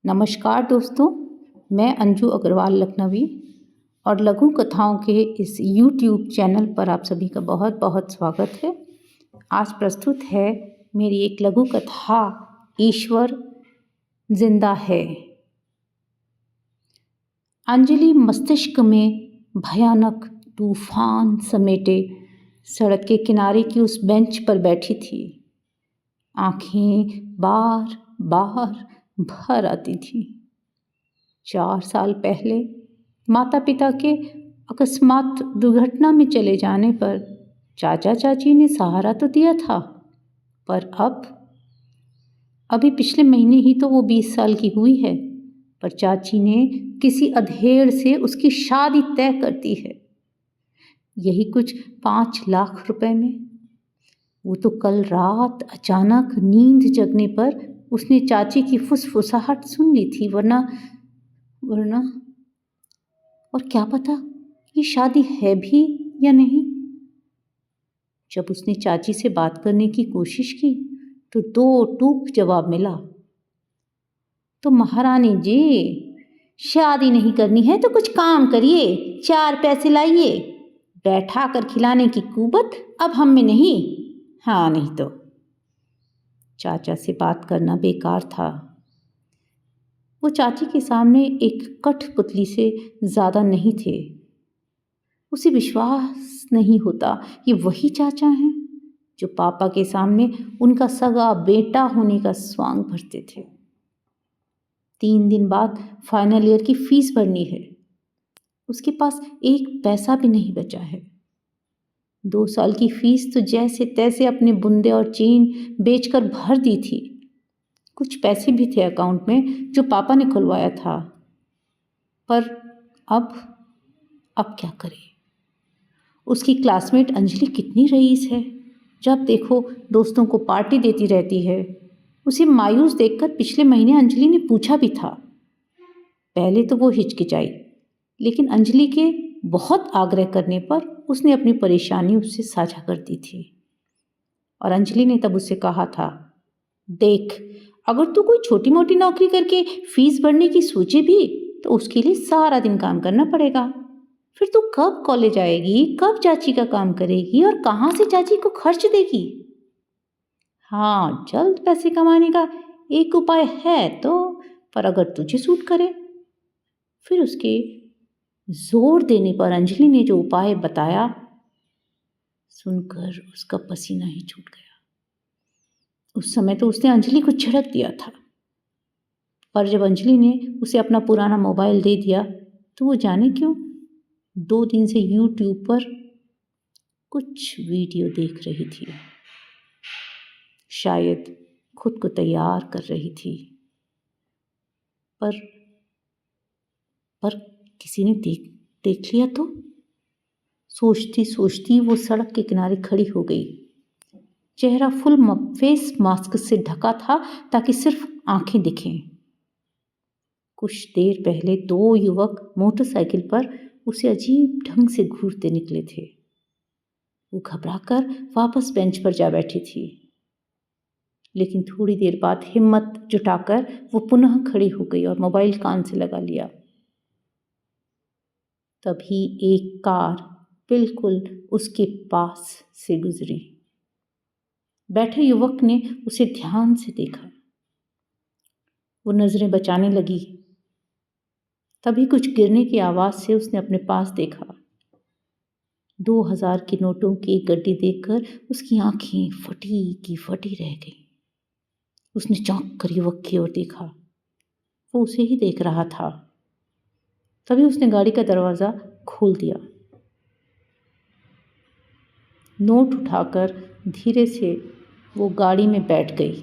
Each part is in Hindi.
नमस्कार दोस्तों, मैं अंजू अग्रवाल लखनवी और लघु कथाओं के इस YouTube चैनल पर आप सभी का बहुत बहुत स्वागत है। आज प्रस्तुत है मेरी एक लघु कथा ईश्वर जिंदा है। अंजलि मस्तिष्क में भयानक तूफान समेटे सड़क के किनारे की उस बेंच पर बैठी थी। आंखें बार बार भर आती थी। 4 साल पहले माता पिता के अकस्मात दुर्घटना में चले जाने पर चाचा चाची ने सहारा तो दिया था, पर अभी पिछले महीने ही तो वो 20 साल की हुई है, पर चाची ने किसी अधेड़ से उसकी शादी तय कर दी है। यही कुछ 5 लाख रुपए में। वो तो कल रात अचानक नींद जगने पर उसने चाची की फुसफुसाहट सुन ली थी, वरना और क्या पता ये शादी है भी या नहीं। जब उसने चाची से बात करने की कोशिश की तो 2 टूक जवाब मिला। तो महारानी जी, शादी नहीं करनी है तो कुछ काम करिए, 4 पैसे लाइए। बैठा कर खिलाने की कुवत अब हम में नहीं। हाँ नहीं तो। चाचा से बात करना बेकार था। वो चाची के सामने एक कठपुतली से ज़्यादा नहीं थे। उसे विश्वास नहीं होता कि वही चाचा हैं जो पापा के सामने उनका सगा बेटा होने का स्वांग भरते थे। 3 दिन बाद फाइनल ईयर की फीस भरनी है। उसके पास 1 पैसा भी नहीं बचा है। 2 साल की फीस तो जैसे तैसे अपने बुंदे और चेन बेचकर भर दी थी। कुछ पैसे भी थे अकाउंट में जो पापा ने खुलवाया था, पर अब क्या करे। उसकी क्लासमेट अंजलि कितनी रईस है, जब देखो दोस्तों को पार्टी देती रहती है। उसे मायूस देखकर पिछले महीने अंजलि ने पूछा भी था। पहले तो वो हिचकिचाई, लेकिन अंजलि के बहुत आग्रह करने पर उसने अपनी परेशानी उससे साझा कर दी थी। और अंजलि ने तब उससे कहा था, देख, अगर तू कोई छोटी मोटी नौकरी करके फीस भरने की सोचे भी तो उसके लिए सारा दिन काम करना पड़ेगा। फिर तू कब कॉलेज आएगी, कब चाची का काम करेगी और कहाँ से चाची को खर्च देगी। हाँ, जल्द पैसे कमाने का एक उपाय है तो, पर अगर तुझे सूट करे। फिर उसके जोर देने पर अंजलि ने जो उपाय बताया सुनकर उसका पसीना ही छूट गया। उस समय तो उसने अंजलि को झिड़क दिया था, पर जब अंजलि ने उसे अपना पुराना मोबाइल दे दिया तो वो जाने क्यों 2 दिन से YouTube पर कुछ वीडियो देख रही थी। शायद खुद को तैयार कर रही थी, पर किसी ने देख लिया तो। सोचती सोचती वो सड़क के किनारे खड़ी हो गई। चेहरा फुल फेस मास्क से ढका था ताकि सिर्फ आंखें दिखें। कुछ देर पहले 2 युवक मोटरसाइकिल पर उसे अजीब ढंग से घूरते निकले थे। वो घबराकर वापस बेंच पर जा बैठी थी, लेकिन थोड़ी देर बाद हिम्मत जुटाकर वो पुनः खड़ी हो गई और मोबाइल कान से लगा लिया। तभी एक कार बिल्कुल उसके पास से गुजरी। बैठे युवक ने उसे ध्यान से देखा। वो नजरें बचाने लगी। तभी कुछ गिरने की आवाज से उसने अपने पास देखा। 2000 के नोटों की एक गड्डी देखकर उसकी आंखें फटी की फटी रह गईं। उसने चौंक कर युवक की ओर देखा। वो उसे ही देख रहा था। तभी उसने गाड़ी का दरवाजा खोल दिया। नोट उठाकर धीरे से वो गाड़ी में बैठ गई।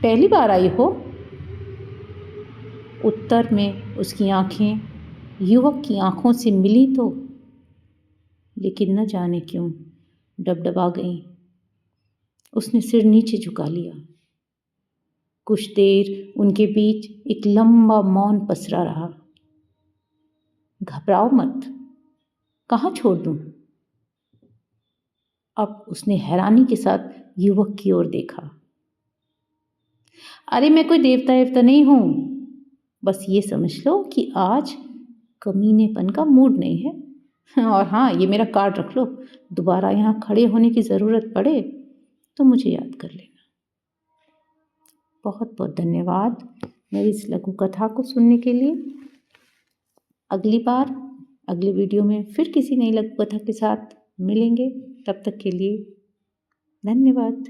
पहली बार आई हो? उत्तर में उसकी आंखें युवक की आंखों से मिली तो, लेकिन न जाने क्यों डबडबा गईं। उसने सिर नीचे झुका लिया। कुछ देर उनके बीच एक लंबा मौन पसरा रहा। घबराओ मत, कहाँ छोड़ दूं? अब उसने हैरानी के साथ युवक की ओर देखा। अरे मैं कोई देवता वेवता नहीं हूँ, बस ये समझ लो कि आज कमीनेपन का मूड नहीं है। और हाँ, ये मेरा कार्ड रख लो, दोबारा यहाँ खड़े होने की ज़रूरत पड़े तो मुझे याद कर लेना। बहुत बहुत धन्यवाद मेरी इस लघु कथा को सुनने के लिए। अगली बार अगली वीडियो में फिर किसी नई लघु कथा के साथ मिलेंगे। तब तक के लिए धन्यवाद।